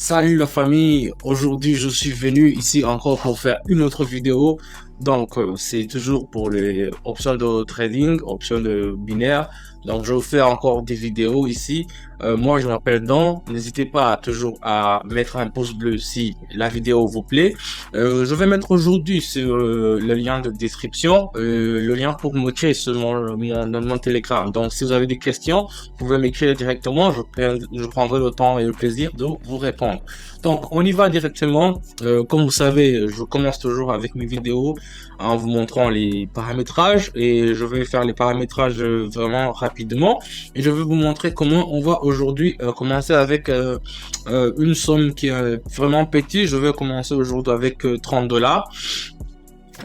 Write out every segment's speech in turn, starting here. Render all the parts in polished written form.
Salut la famille, aujourd'hui je suis venu ici encore pour faire une autre vidéo. Donc c'est toujours pour les options de trading, options de binaire. Donc je vais faire encore des vidéos ici. Moi je m'appelle Dan, n'hésitez pas toujours à mettre un pouce bleu si la vidéo vous plaît. Je vais mettre aujourd'hui sur le lien de description, le lien pour me créer sur mon Telegram. Donc si vous avez des questions, vous pouvez m'écrire directement, je prendrai le temps et le plaisir de vous répondre. Donc on y va directement. Comme vous savez, je commence toujours avec mes vidéos en vous montrant les paramétrages et je vais faire les paramétrages vraiment rapidement et je vais vous montrer comment on va aujourd'hui commencer avec une somme qui est vraiment petite. Je vais commencer aujourd'hui avec 30 dollars.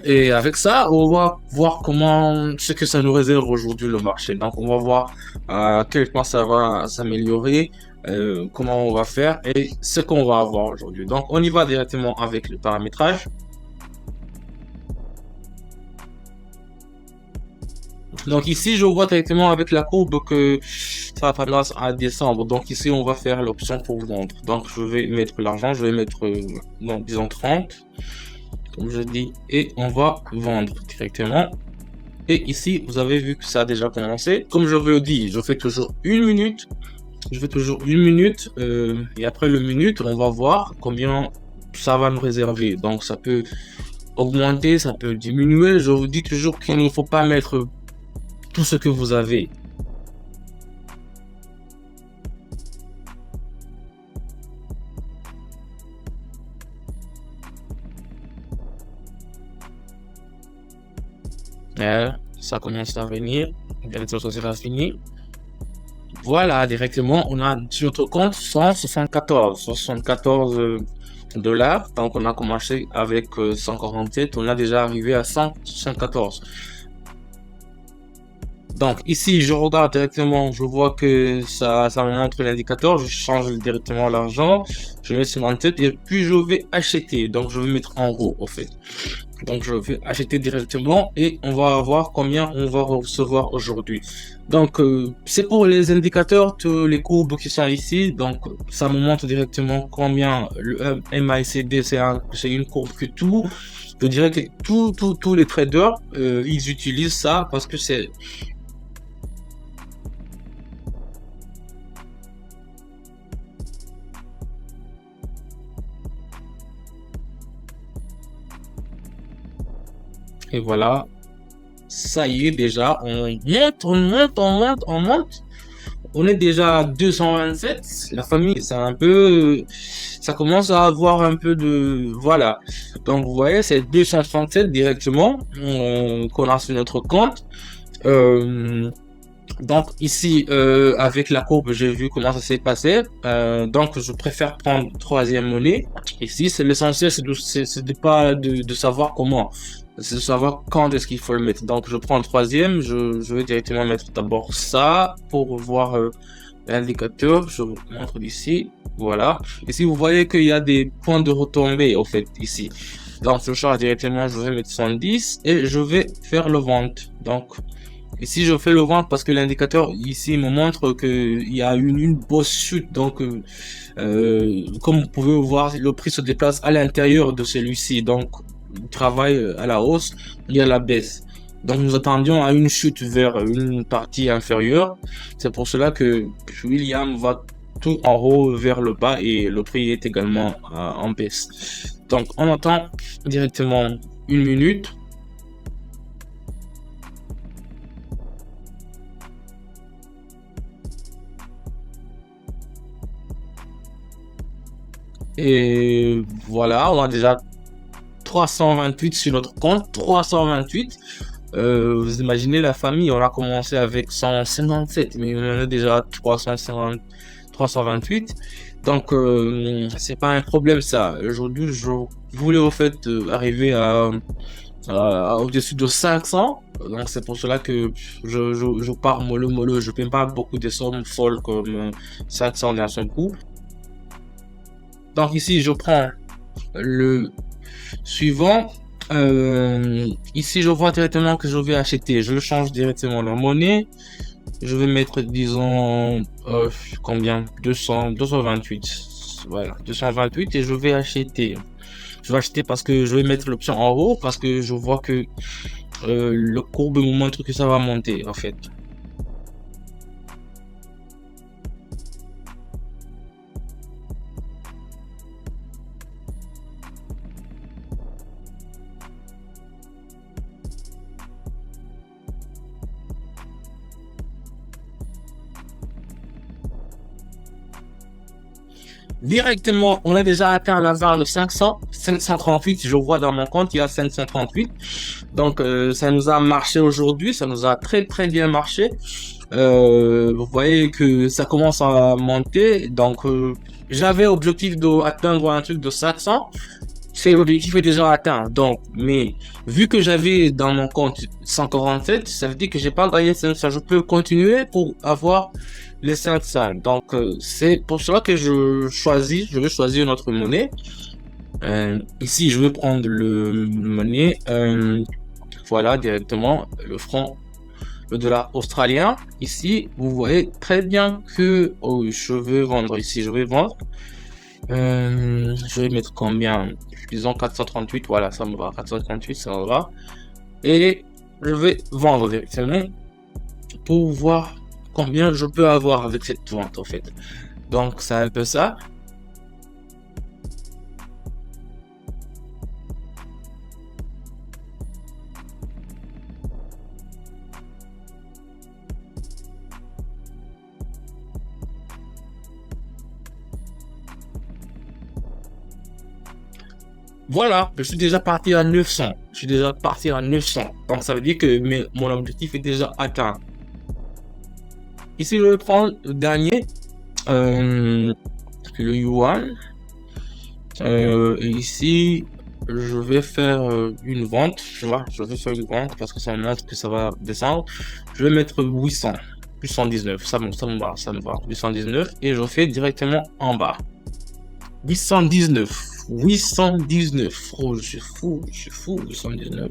Et avec ça, on va voir comment ce que ça nous réserve aujourd'hui le marché. Donc, on va voir à quel point ça va s'améliorer, comment on va faire et ce qu'on va avoir aujourd'hui. Donc, on y va directement avec le paramétrage. Donc ici, je vois directement avec la courbe que ça va tendance à descendre. Donc ici, on va faire l'option pour vendre. Donc je vais mettre l'argent, je vais mettre, disons 30. Comme je dis, et on va vendre directement. Et ici, vous avez vu que ça a déjà commencé. Comme je vous le dis, je fais toujours une minute. Je fais toujours une minute. Et après le minute, on va voir combien ça va nous réserver. Donc, ça peut augmenter, ça peut diminuer. Je vous dis toujours qu'il ne faut pas mettre tout ce que vous avez. Ça commence à venir, bientôt ça sera fini. Voilà, directement, on a sur notre compte 174 dollars. Donc, on a commencé avec 147, on a déjà arrivé à 174. Donc, ici, je regarde directement, je vois que ça me montre l'indicateur, je change directement l'argent, je mets sur ma tête et puis je vais acheter. Donc, je vais mettre en haut, au fait. Donc je vais acheter directement et on va voir combien on va recevoir aujourd'hui. Donc c'est pour les indicateurs, tous les courbes qui sont ici. Donc ça me montre directement combien le MACD, c'est une courbe que je dirais que tous les traders ils utilisent ça parce que c'est et voilà. Ça y est déjà, on monte. On est déjà à 227. La famille, c'est un peu, ça commence à avoir un peu de, voilà. Donc vous voyez, c'est 237 directement qu'on a sur notre compte. Donc ici, avec la courbe, j'ai vu comment ça s'est passé. Donc je préfère prendre troisième monnaie. Ici, c'est l'essentiel, c'est pas de savoir comment. C'est de savoir quand est-ce qu'il faut le mettre. Donc je prends le troisième, je vais directement mettre d'abord ça pour voir l'indicateur. Je vous montre d'ici, voilà. Ici vous voyez qu'il y a des points de retombée au fait ici. Donc je charge directement, je vais mettre 110 et je vais faire le vente. Donc ici je fais le vente parce que l'indicateur ici me montre qu'il y a une grosse chute. Donc comme vous pouvez voir, le prix se déplace à l'intérieur de celui-ci. Donc travaille à la hausse et à la baisse. Donc nous attendions à une chute vers une partie inférieure. C'est pour cela que William va tout en haut vers le bas et le prix est également en baisse. Donc on attend directement une minute. Et voilà, on a déjà 328 sur notre compte, 328. Vous imaginez la famille, on a commencé avec 157, mais on a déjà 328. Donc c'est pas un problème ça. Aujourd'hui, je voulais au fait arriver au-dessus de 500. Donc c'est pour cela que je pars mollo. Je paie pas beaucoup de sommes folles comme 500 d'un seul coup. Donc ici, je prends le suivant. Ici, je vois directement que je vais acheter. Je change directement la monnaie. Je vais mettre, disons, combien 228. voilà, 228 et je vais acheter. Je vais acheter parce que je vais mettre l'option en haut parce que je vois que le courbe me montre que ça va monter en fait. Directement, on a déjà atteint la barre de 500, 538, je vois dans mon compte, il y a 538. Donc, ça nous a marché aujourd'hui, ça nous a très très bien marché. Vous voyez que ça commence à monter. Donc, j'avais objectif d'atteindre un truc de 700. C'est l'objectif est déjà atteint. Donc, mais vu que j'avais dans mon compte 147, ça veut dire que j'ai pas gagné 500. Je peux continuer pour avoir les 500. Donc, c'est pour cela que je vais choisir une autre monnaie. Ici, je vais prendre le monnaie, voilà, directement, le dollar australien. Ici, vous voyez très bien que, oh, je vais vendre ici, je vais vendre. Je vais mettre combien? Disons 438, voilà, ça me va. 438, ça me va. Et je vais vendre directement pour voir combien je peux avoir avec cette vente, en fait. Donc, c'est un peu ça. Voilà, je suis déjà parti à 900. Je suis déjà parti à 900. Donc, ça veut dire que mon objectif est déjà atteint. Ici, je vais prendre le dernier, le yuan. Et ici, je vais faire une vente. Tu vois, je vais faire une vente parce que ça montre que ça va descendre. Je vais mettre 800, 819. Ça me va, ça me va. 819 et je fais directement en bas. 819. 819. Oh, je suis fou, 819.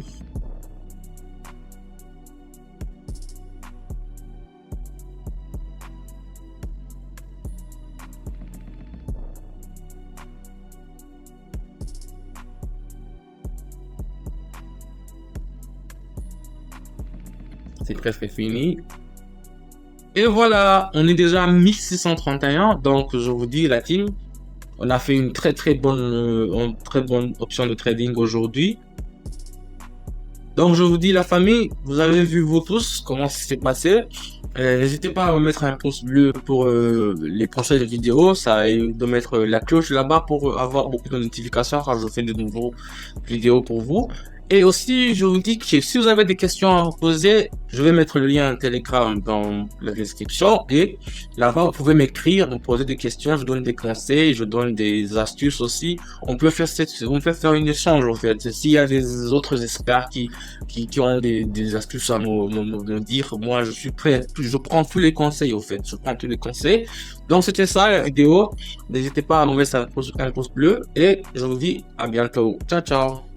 C'est presque fini. Et voilà, on est déjà à 1631. Donc, je vous dis, la team, on a fait une très bonne option de trading aujourd'hui. Donc, je vous dis, la famille, vous avez vu vous tous comment ça s'est passé. N'hésitez pas à mettre un pouce bleu pour les prochaines vidéos, ça et de mettre la cloche là-bas pour avoir beaucoup de notifications quand je fais de nouveaux vidéos pour vous. Et aussi, je vous dis que si vous avez des questions à poser, je vais mettre le lien Telegram dans la description et là-bas, vous pouvez m'écrire, me poser des questions, je donne des conseils, je donne des astuces aussi. On peut faire une échange en fait. S'il y a des autres experts qui ont des astuces à nous dire, moi je suis prêt, je prends tous les conseils au fait, je prends tous les conseils. Donc c'était ça la vidéo, n'hésitez pas à nous mettre un pouce bleu et je vous dis à bientôt. Ciao ciao.